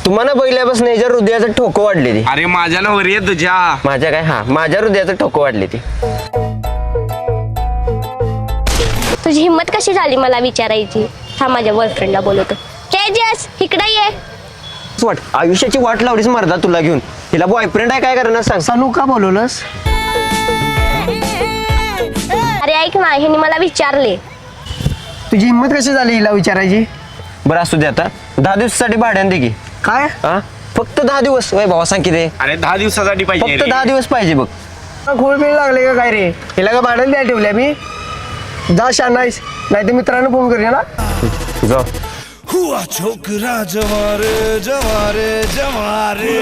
तुम्हाला बघल्यापासून याच्या हृदयाचं ठोकं वाढले ती. अरे माझ्या नवर ये तुझ्या. माझ्या काय हा माझ्या हृदयाचं ठोकं वाढले ती. तुझी हिंमत कशी झाली मला विचारायची? हा माझ्या बॉयफ्रेंडला बोलवतो. तेजस इकडे ये. वाट आयुष्याची वाट लावलीस मर्दा तुला घेऊन. हिला बॉयफ्रेंड आहे काय करणार सांग. सानू का बोलवलंस? अरे ऐक ना, ह्याने मला विचारले. तुझी हिंमत कशी झाली हिला विचारायची? बरं असू दे आता 10 दिवसासाठी भाड्याने दे की. काय? हा फक्त 10 दिवस. वय भावा सांग किती. अरे 10 दिवसासाठी पाहिजे फक्त रे. 10 दिवस पाहिजे बघ. खोळ बिळ लागले का काय रे? हिला का भाडं द्यायला ठेवल्या मी? जा शानाईस, नाही तर मित्रांना फोन करूया ना. जा हुआ छोकरा जवारे जवारे जवारे